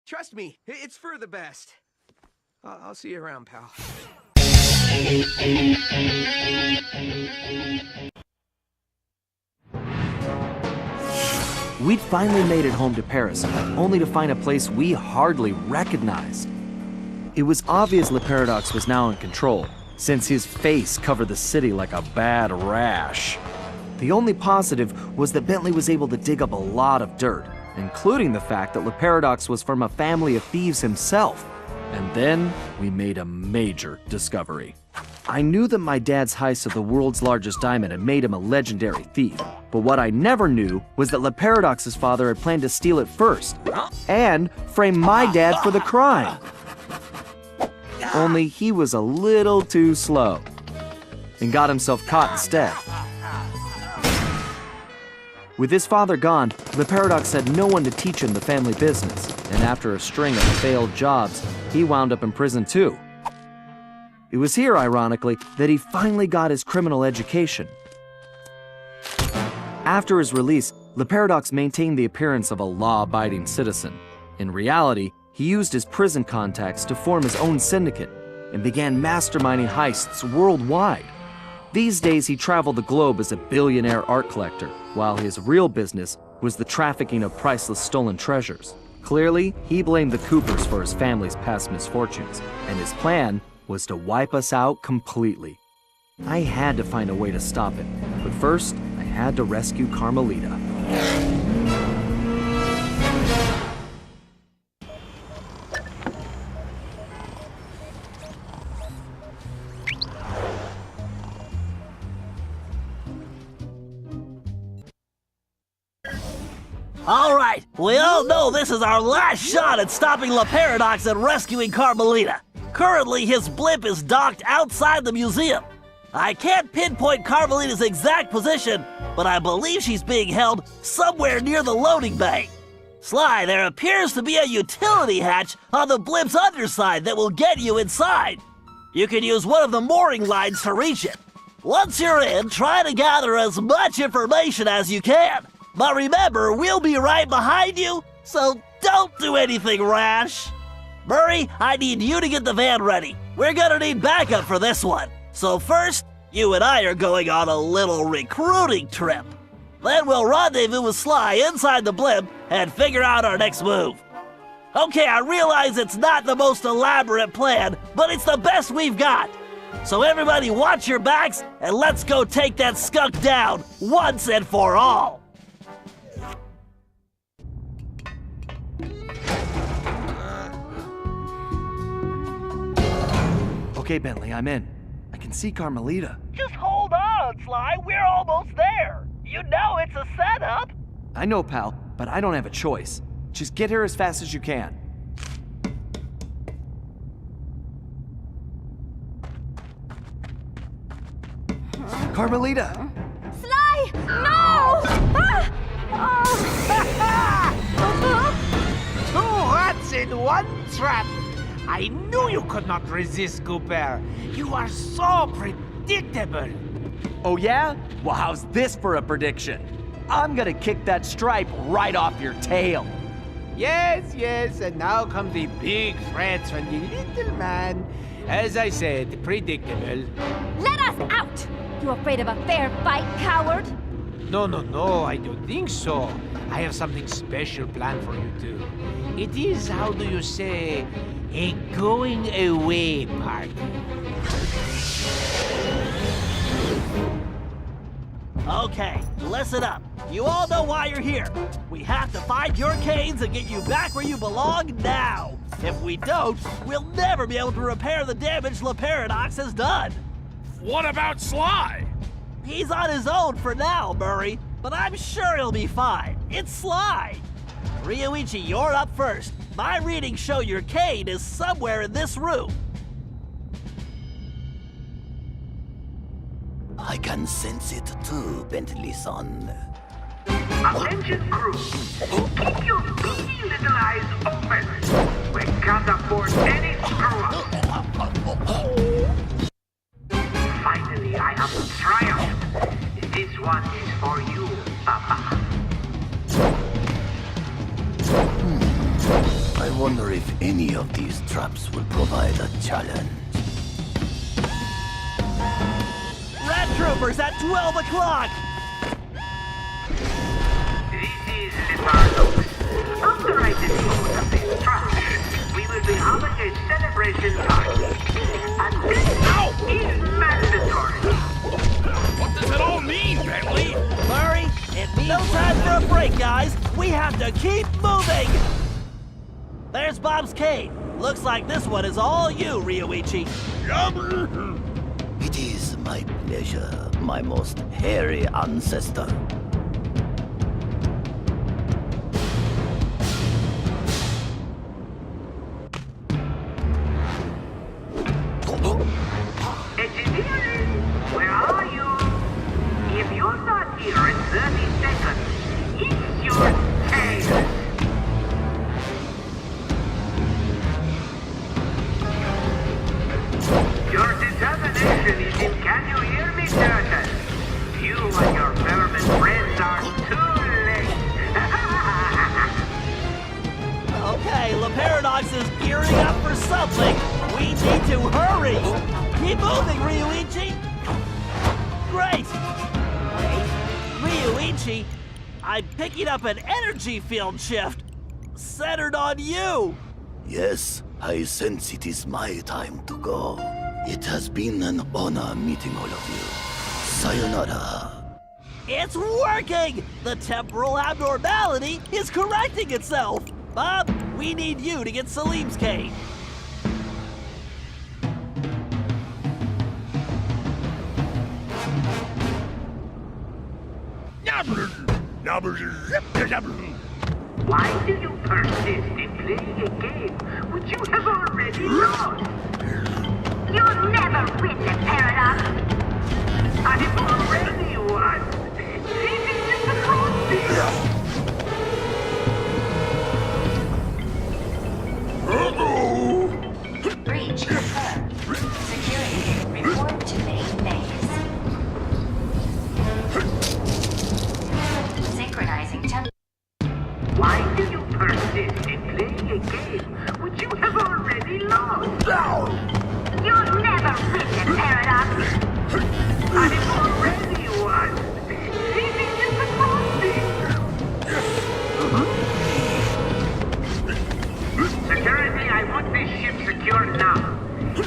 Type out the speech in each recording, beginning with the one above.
Trust me, it's for the best. I'll see you around, pal. We'd finally made it home to Paris, only to find a place we hardly recognized. It was obvious Le Paradox was now in control, since his face covered the city like a bad rash. The only positive was that Bentley was able to dig up a lot of dirt, including the fact that Le Paradox was from a family of thieves himself. And then we made a major discovery. I knew that my dad's heist of the world's largest diamond had made him a legendary thief, but what I never knew was that Le Paradox's father had planned to steal it first, and frame my dad for the crime. Only he was a little too slow, and got himself caught instead. With his father gone, Le Paradox had no one to teach him the family business, and after a string of failed jobs, he wound up in prison too. It was here, ironically, that he finally got his criminal education. After his release, Le Paradox maintained the appearance of a law-abiding citizen. In reality, he used his prison contacts to form his own syndicate and began masterminding heists worldwide. These days, he traveled the globe as a billionaire art collector, while his real business was the trafficking of priceless stolen treasures. Clearly, he blamed the Coopers for his family's past misfortunes, and his plan was to wipe us out completely. I had to find a way to stop it, but first, I had to rescue Carmelita. All right, we all know this is our last shot at stopping Le Paradox and rescuing Carmelita. Currently, his blimp is docked outside the museum. I can't pinpoint Carmelita's exact position, but I believe she's being held somewhere near the loading bay. Sly, there appears to be a utility hatch on the blimp's underside that will get you inside. You can use one of the mooring lines to reach it. Once you're in, try to gather as much information as you can. But remember, we'll be right behind you, so don't do anything rash. Murray, I need you to get the van ready. We're gonna need backup for this one. So first, you and I are going on a little recruiting trip. Then we'll rendezvous with Sly inside the blimp and figure out our next move. Okay, I realize it's not the most elaborate plan, but it's the best we've got. So everybody watch your backs and let's go take that skunk down once and for all. Okay, Bentley, I'm in. I can see Carmelita. Just hold on, Sly. We're almost there. You know it's a setup. I know, pal, but I don't have a choice. Just get here as fast as you can. Carmelita! Sly! No! Two rats in one trap! I knew you could not resist, Cooper. You are so predictable. Oh yeah? Well, how's this for a prediction? I'm gonna kick that stripe right off your tail. Yes, and now come the big threats from the little man. As I said, predictable. Let us out! You afraid of a fair fight, coward? No, I don't think so. I have something special planned for you two. It is, how do you say, a going away party. Okay, listen up. You all know why you're here. We have to find your canes and get you back where you belong now. If we don't, we'll never be able to repair the damage Le Paradox has done. What about Sly? He's on his own for now, Murray, but I'm sure he'll be fine. It's Sly. Ryoichi, you're up first. My readings show your cane is somewhere in this room. I can sense it too, Bentley-son. Attention crew, keep your beady little eyes open. We can't afford any screw-up. Finally, I have triumphed. This one is for you, Papa. I wonder wonder if any of these traps will provide a challenge. Rat Troopers at 12 o'clock! This is Lepardo. After I dispose of this trash, we will be having a celebration party. And this is mandatory. What does it all mean, Bentley? Murray, it means no time for a break, guys. We have to keep moving. There's Bob's cave. Looks like this one is all you, Ryoichi. It is my pleasure, my most hairy ancestor. Engineering, where are you? If you're not here in 30 seconds, it's your tail. Your determination is in. Can you hear me, Turtle? You and your vermin friends are too late. Okay, Paradox is gearing up for something. We need to hurry. Keep moving, Ryoichi. Great. Wait, Ryoichi, I'm picking up an energy field shift centered on you. Yes, I sense it is my time to go. It has been an honor meeting all of you. Sayonara. It's working! The temporal abnormality is correcting itself. Bob, we need you to get Salim's cave. Why do you persist in playing a game which you have already lost? You'll never win, Paradox. I have already won. This is just a crossing. Breach confirmed. Security report to main base. Synchronizing temp. Why do you persist in playing a game which you have already lost? You'll never win, Paradox. I have already won. This is just a crossing. Security, I want this ship secured now.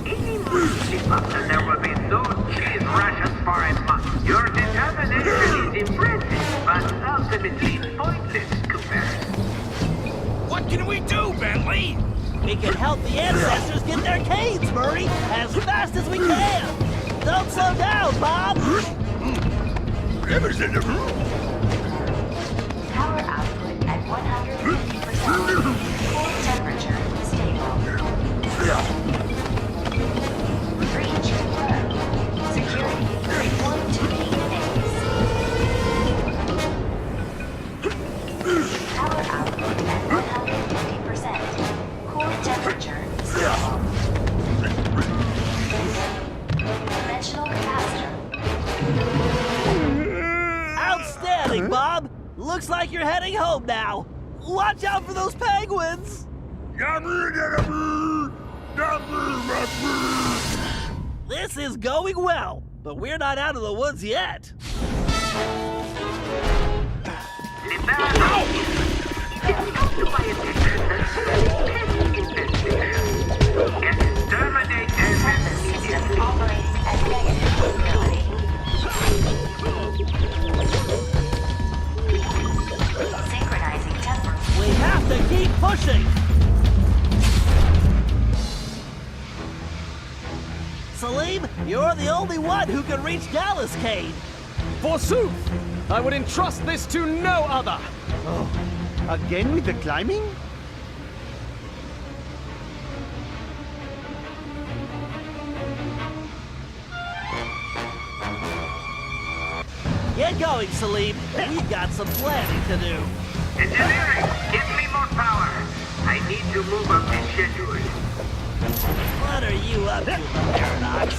Any more slip-ups and there will be no cheese rations for a month. Your determination is impressive, but ultimately pointless, Cooper. What can we do, Bentley? We can help the ancestors get their caves, Murray, as fast as we can. Don't slow down, Bob. Power output at 150%. Core temperature stable. Breach confirmed. Security report to main base. Power output at 150%. Core temperature stable. Dimensional capacitor. Outstanding, Bob. Looks like you're heading home now. Watch out for those penguins. This is going well, but we're not out of the woods yet. Exterminate Transit system operates at negative capability. Synchronizing temporal. We have to keep pushing. Salim, you're the only one who can reach Gallus Cave. Forsooth! I would entrust this to no other! Again with the climbing? Get going, Salim. We've got some planning to do. Engineering, give me more power. I need to move up this schedule. What are you up to, Paradox?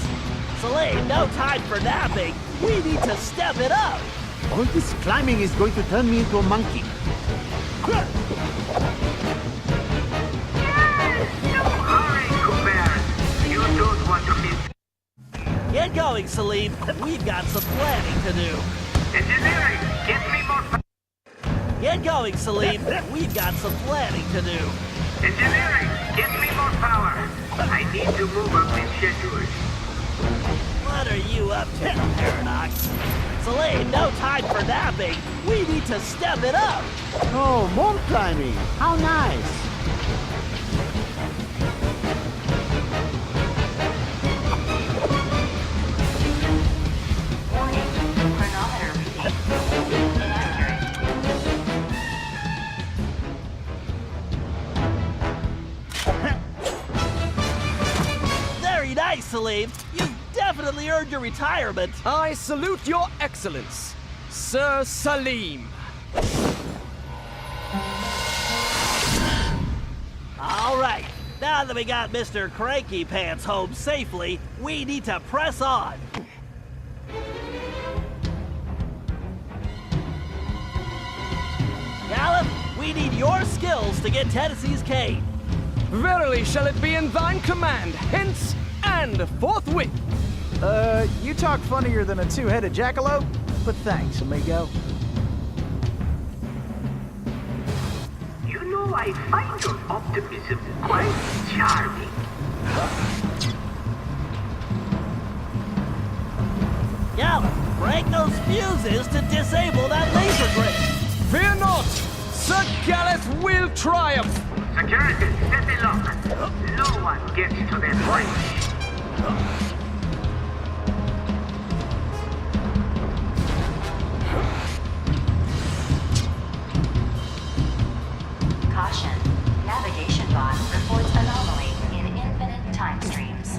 Salim, no time for napping. We need to step it up. All this climbing is going to turn me into a monkey. Yeah! Salim. We've got some planning to do. Engineering, get me more Get going, Salim. We've got some planning to do. Engineering, get me more power. I need to move up the schedule. What are you up to, Paradox? Salim, no time for napping. We need to step it up. Oh, mountain climbing. How nice. Warning. Chronometer reading. Inaccurate. Very nice, Salim. You've definitely earned your retirement. I salute your excellence, Sir Salim. All right. Now that we got Mr. Cranky Pants home safely, we need to press on. Gallup, we need your skills to get Tennessee's cane. Verily shall it be in thine command, hence and forthwith. You talk funnier than a two-headed jackalope, but thanks, amigo. You know, I find your optimism quite charming. Gallup, break those fuses to disable that laser grid. Fear not, Sir Gareth will triumph. Security, set the lock. No one gets to the bridge. Caution. Navigation bot reports anomaly in infinite time streams.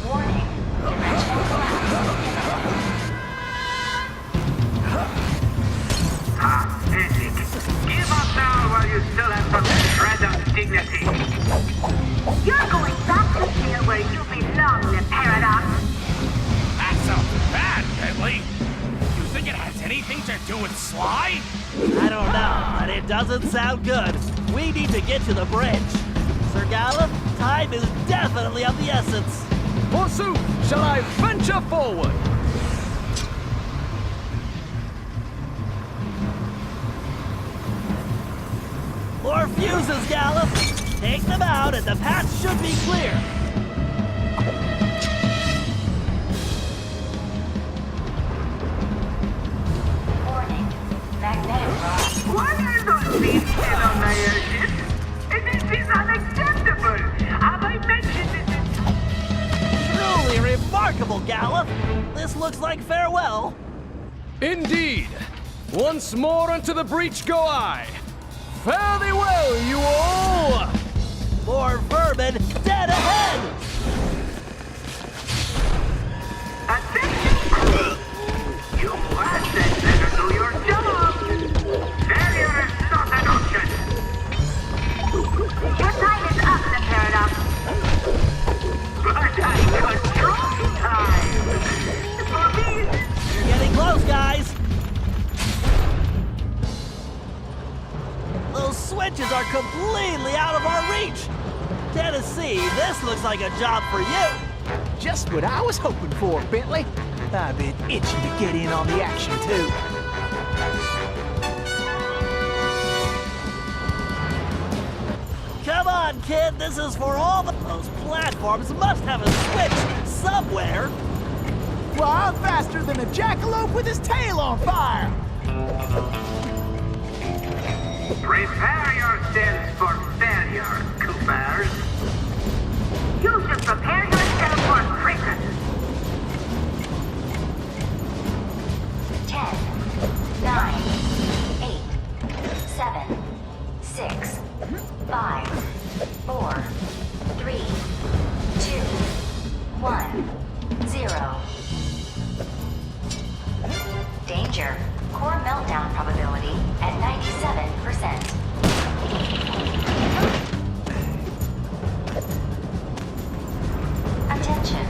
Warning. Dimensional collapse imminent. Pathetic. Give up now while you still have some shred of dignity. You're going back to here where you belong, the Paradox. That sounds bad, Bentley. You think it has anything to do with Sly? I don't know, but it doesn't sound good. We need to get to the bridge. Sir Gallup, time is definitely of the essence. Forsooth, shall I venture forward? More fuses, Gallup. Take them out and the path should be clear. Warning. Magnetic rod. What are those things still on my airship? This is unacceptable. Have I mentioned this? Truly remarkable, Gallup. This looks like farewell. Indeed. Once more unto the breach go I. Fare thee well, you all! More vermin dead ahead! Attention, crew! You must better do your job! Failure is not an option! Your time is up, the Paradox! But I control time! For me, You're getting close, guys! Those switches are completely out of our reach! Tennessee, this looks like a job for you! Just what I was hoping for, Bentley. I've been itching to get in on the action, too. Come on, kid, this is for all those platforms must have a switch somewhere! Why, I'm faster than a jackalope with his tail on fire! prepare yourselves for failure, Coopers! You should prepare yourself for prison! 10, 9, 8, 7, 6, 5, 4, 3, 2, 1, 0. Danger. Core meltdown probability at 97%. Attention.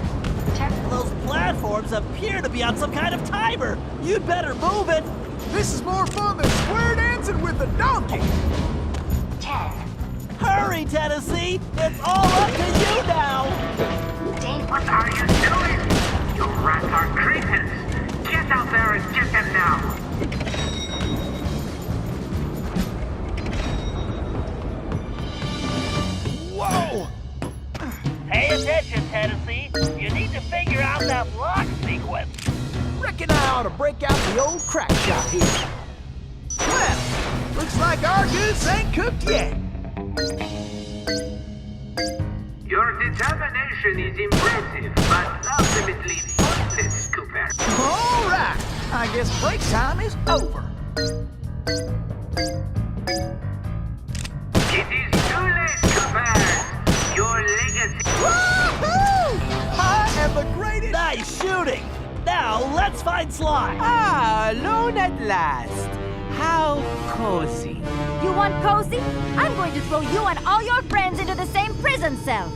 Those platforms appear to be on some kind of timer! You'd better move it! This is more fun than square dancing with a donkey! 10, Hurry! Sorry, Tennessee. It's all up to you now. What are you doing? You rats are traitors. Get out there and get them now. Whoa! Pay attention, Tennessee. You need to figure out that lock sequence. Reckon I ought to break out the old crack shot here. Well, looks like our goose ain't cooked yet. Your determination is impressive, but ultimately pointless, Cooper. All right, I guess break time is over. It is too late, Cooper. Your legacy. Woohoo! I am the greatest. Nice shooting. Now, let's find Sly. Ah, alone at last. How cozy. You want cozy? I'm going to throw you and all your friends into the same prison cell.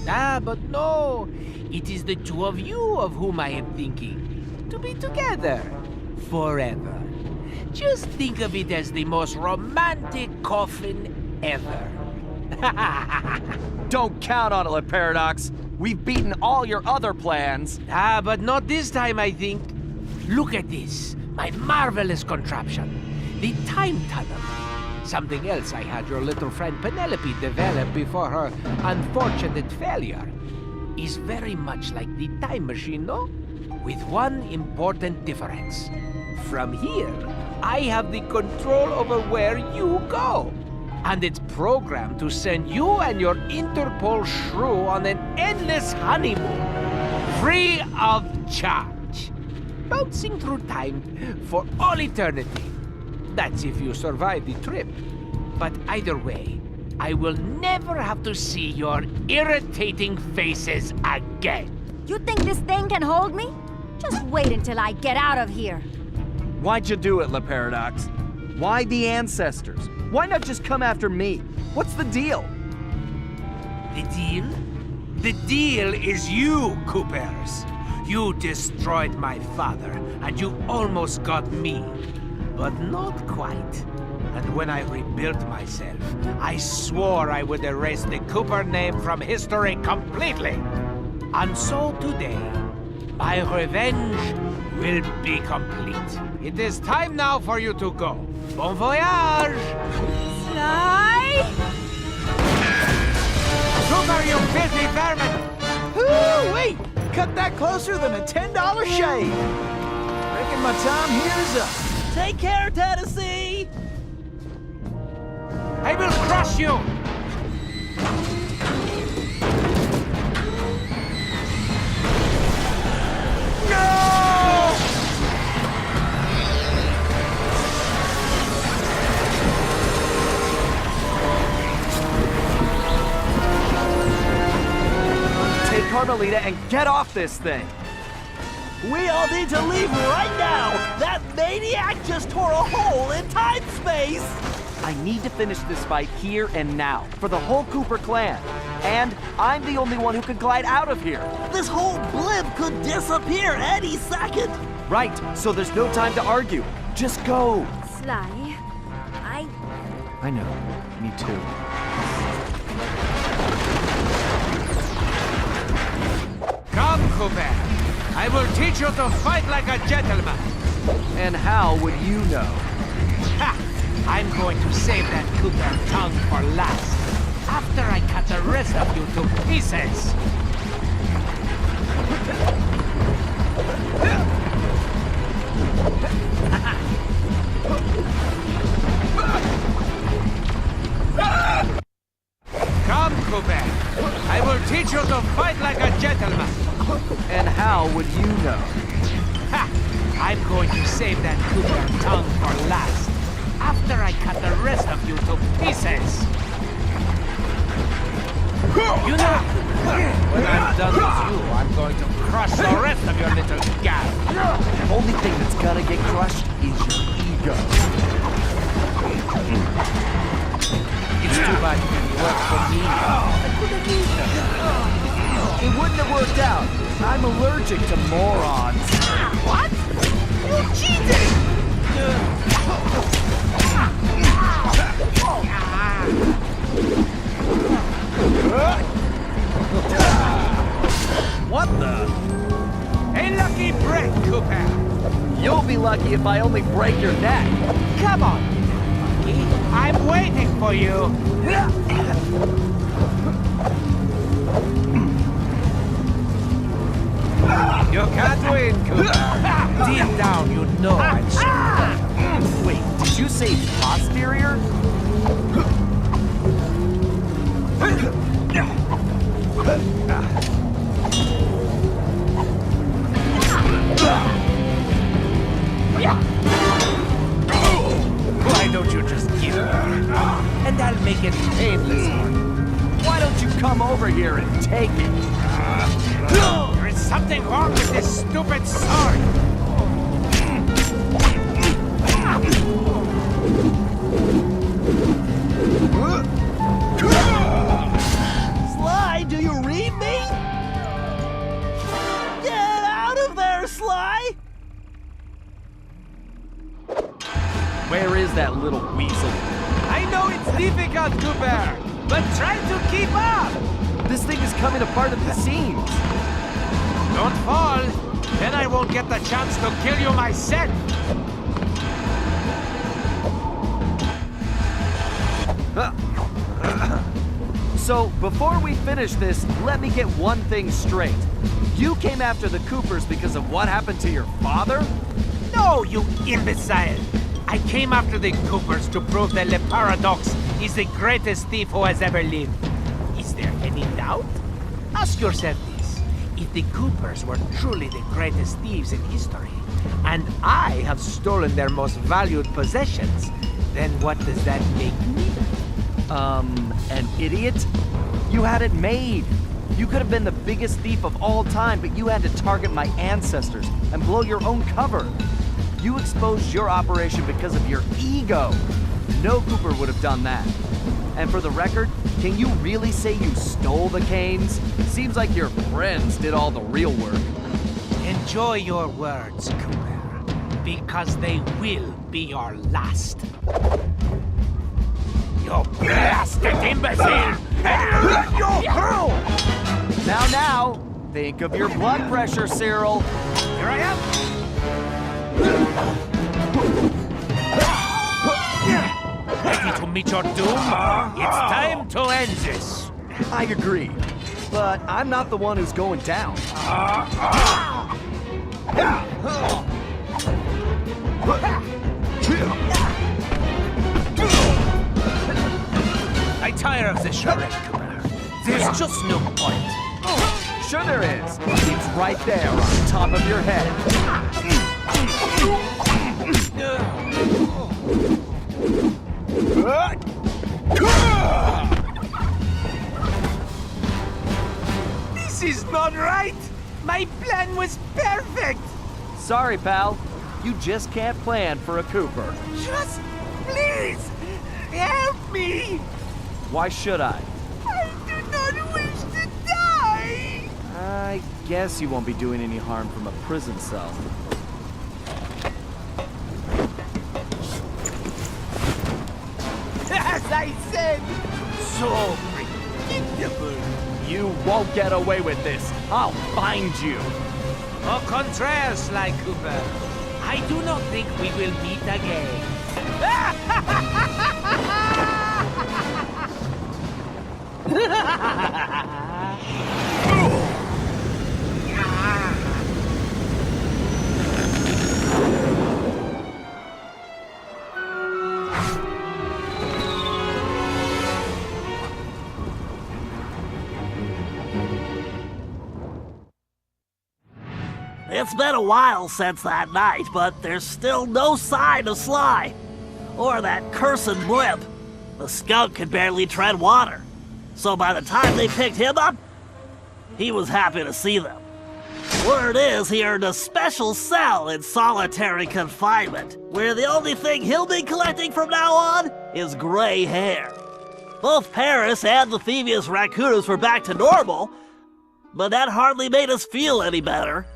Ah, but no. It is the two of you of whom I am thinking. To be together. Forever. Just think of it as the most romantic coffin ever. Don't count on it, Paradox. We've beaten all your other plans. Ah, but not this time, I think. Look at this. My marvelous contraption. The time tunnel. Something else I had your little friend Penelope develop before her unfortunate failure. Is very much like the time machine, no? With one important difference. From here, I have the control over where you go. And it's programmed to send you and your Interpol shrew on an endless honeymoon. Free of charge. Bouncing through time for all eternity. That's if you survive the trip. But either way, I will never have to see your irritating faces again. You think this thing can hold me? Just wait until I get out of here. Why'd you do it, Paradox? Why the ancestors? Why not just come after me? What's the deal? The deal? The deal is you, Coopers. You destroyed my father, and you almost got me. But not quite. And when I rebuilt myself, I swore I would erase the Cooper name from history completely. And so today, my revenge will be complete. It is time now for you to go. Bon voyage! Sly! Cooper, you filthy vermin! Wait! Cut that closer than a $10 shave. Reckon my time here is up. Take care, Tennessee. I will crush you! Carmelita and get off this thing. We all need to leave right now. That maniac just tore a hole in time-space. I need to finish this fight here and now for the whole Cooper clan. And I'm the only one who can glide out of here. This whole blimp could disappear any second. Right, so there's no time to argue. Just go. Sly, I know. Me too. Come, Cooper. I will teach you to fight like a gentleman. And how would you know? Ha! I'm going to save that Cooper tongue for last. After I cut the rest of you to pieces. Come, Cooper. I will teach you to fight like a gentleman. And how would you know? Ha! I'm going to save that Cooper tongue for last. After I cut the rest of you to pieces. You know, when I'm done with you, I'm going to crush the rest of your little gang. The only thing that's gonna get crushed is your ego. It's too bad you didn't work for me. I could have used them. It wouldn't have worked out. I'm allergic to morons. What? You cheated! if I only break your neck. Come on, monkey. I'm waiting for you. You can't win, Cooper. Deep down, you know I'm strong. Wait, did you say posterior? Why don't you just give me? And I'll make it painless for you. Why don't you come over here and take it? There is something wrong with this stupid sword. Sly, do you read me? Get out of there, Sly! Where is that little weasel? I know it's difficult, Cooper, but try to keep up. This thing is coming apart at the seams. Don't fall, then I won't get the chance to kill you myself. So, before we finish this, let me get one thing straight. You came after the Coopers because of what happened to your father? No, you imbecile! I came after the Coopers to prove that Le Paradox is the greatest thief who has ever lived. Is there any doubt? Ask yourself this. If the Coopers were truly the greatest thieves in history, and I have stolen their most valued possessions, then what does that make me? An idiot? You had it made. You could have been the biggest thief of all time, but you had to target my ancestors and blow your own cover. You exposed your operation because of your ego. No Cooper would have done that. And for the record, can you really say you stole the canes? Seems like your friends did all the real work. Enjoy your words, Cooper, because they will be your last. You blasted imbecile! Now, think of your blood pressure, Cyril. Here I am! Ready to meet your doom? It's time to end this. I agree, but I'm not the one who's going down. I tire of this charade, Cooper. There's just no point. Sure there is. It's right there on top of your head. This is not right! My plan was perfect! Sorry, pal. You just can't plan for a Cooper. Just please help me! Why should I? I do not wish to die! I guess you won't be doing any harm from a prison cell. As I said, so predictable. You won't get away with this. I'll find you. Au contraire, Sly Cooper. I do not think we will meet again. It's been a while since that night, but there's still no sign of Sly. Or that cursed blimp. The skunk could barely tread water. So by the time they picked him up, he was happy to see them. Word is he earned a special cell in solitary confinement, where the only thing he'll be collecting from now on is gray hair. Both Paris and the Thieves raccoons were back to normal, but that hardly made us feel any better.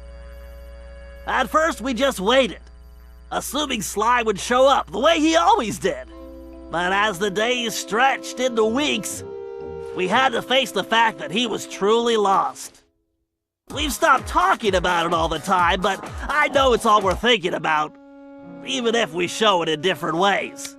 At first, we just waited, assuming Sly would show up the way he always did. But as the days stretched into weeks, we had to face the fact that he was truly lost. We've stopped talking about it all the time, but I know it's all we're thinking about. even if we show it in different ways.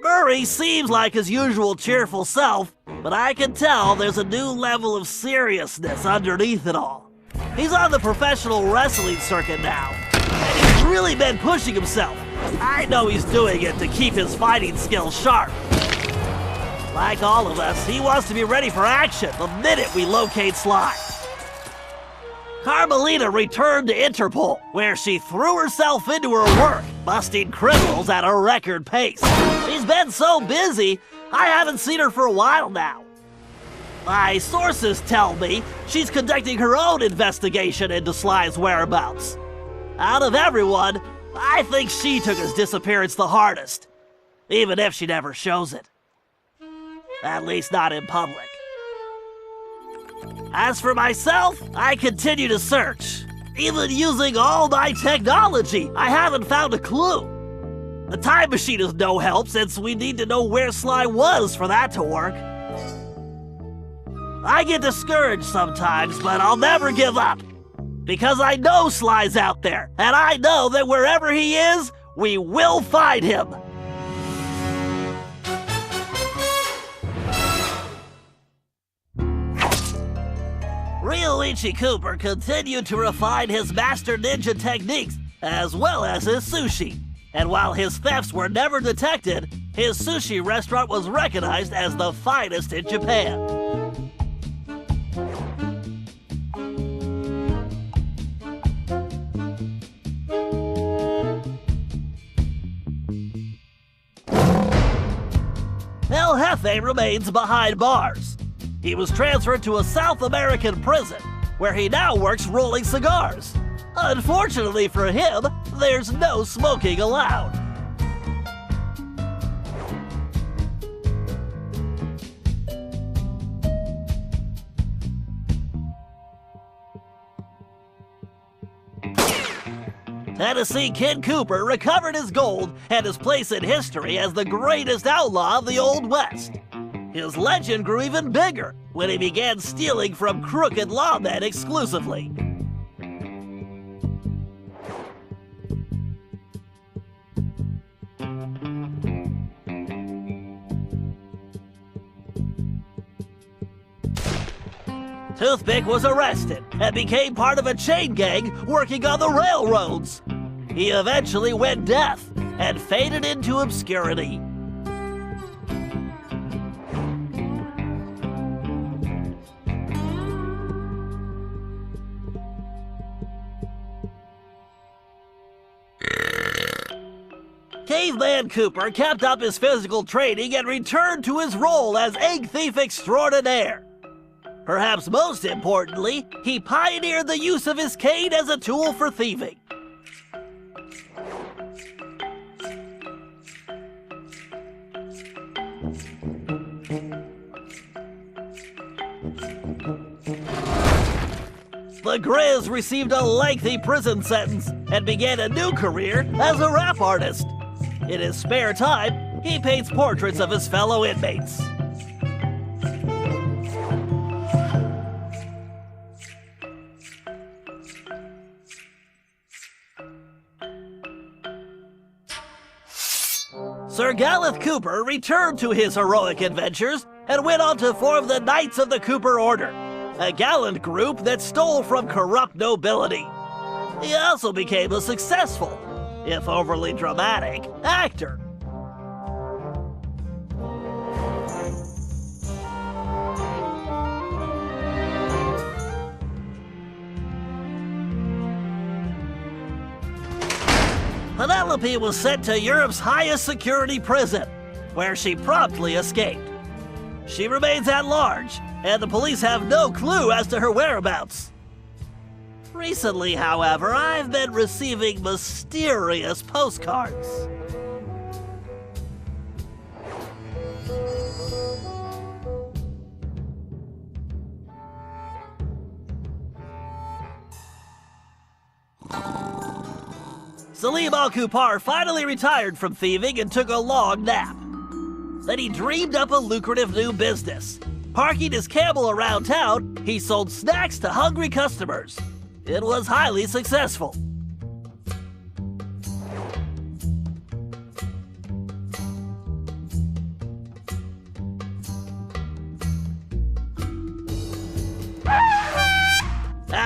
Murray seems like his usual cheerful self, but I can tell there's a new level of seriousness underneath it all. He's on the professional wrestling circuit now, and he's really been pushing himself. I know he's doing it to keep his fighting skills sharp. Like all of us, he wants to be ready for action the minute we locate Sly. Carmelita returned to Interpol, where she threw herself into her work, busting criminals at a record pace. She's been so busy, I haven't seen her for a while now. My sources tell me she's conducting her own investigation into Sly's whereabouts. Out of everyone, I think she took his disappearance the hardest, even if she never shows it. At least not in public. As for myself, I continue to search. Even using all my technology, I haven't found a clue. The time machine is no help since we need to know where Sly was for that to work. I get discouraged sometimes, but I'll never give up. Because I know Sly's out there, and I know that wherever he is, we will find him. Ryoichi Cooper continued to refine his master ninja techniques as well as his sushi. And while his thefts were never detected, his sushi restaurant was recognized as the finest in Japan. El Jefe remains behind bars. He was transferred to a South American prison, where he now works rolling cigars. Unfortunately for him, there's no smoking allowed. Tennessee Kid Cooper recovered his gold and his place in history as the greatest outlaw of the Old West. His legend grew even bigger when he began stealing from crooked lawmen exclusively. Toothpick was arrested and became part of a chain gang working on the railroads. He eventually went deaf and faded into obscurity. Caveman Cooper kept up his physical training and returned to his role as egg thief extraordinaire. Perhaps most importantly, he pioneered the use of his cane as a tool for thieving. The Grizz received a lengthy prison sentence and began a new career as a rap artist. In his spare time, he paints portraits of his fellow inmates. Sir Gallup Cooper returned to his heroic adventures and went on to form the Knights of the Cooper Order, a gallant group that stole from corrupt nobility. He also became a successful, if overly dramatic, actor. Penelope was sent to Europe's highest security prison, where she promptly escaped. She remains at large, and the police have no clue as to her whereabouts. Recently, however, I've been receiving mysterious postcards. Salim Al-Kupar finally retired from thieving and took a long nap. Then he dreamed up a lucrative new business. Parking his camel around town, he sold snacks to hungry customers. It was highly successful.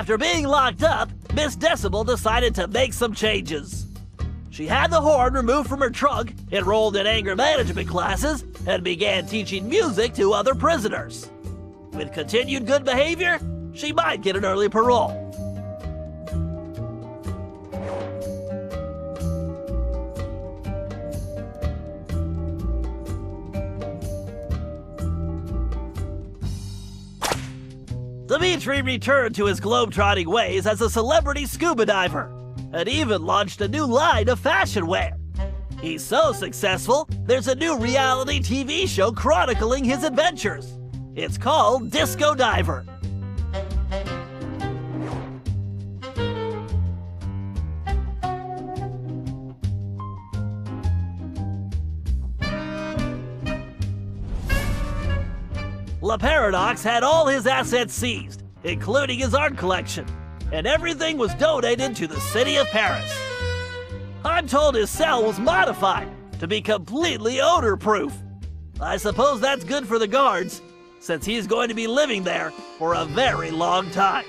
After being locked up, Miss Decibel decided to make some changes. She had the horn removed from her trunk, enrolled in anger management classes, and began teaching music to other prisoners. With continued good behavior, she might get an early parole. Dimitri returned to his globe-trotting ways as a celebrity scuba diver, and even launched a new line of fashion wear. He's so successful, there's a new reality TV show chronicling his adventures. It's called Disco Diver. La Paradox had all his assets seized, including his art collection, and everything was donated to the city of Paris. I'm told his cell was modified to be completely odor-proof. I suppose that's good for the guards, since he's going to be living there for a very long time.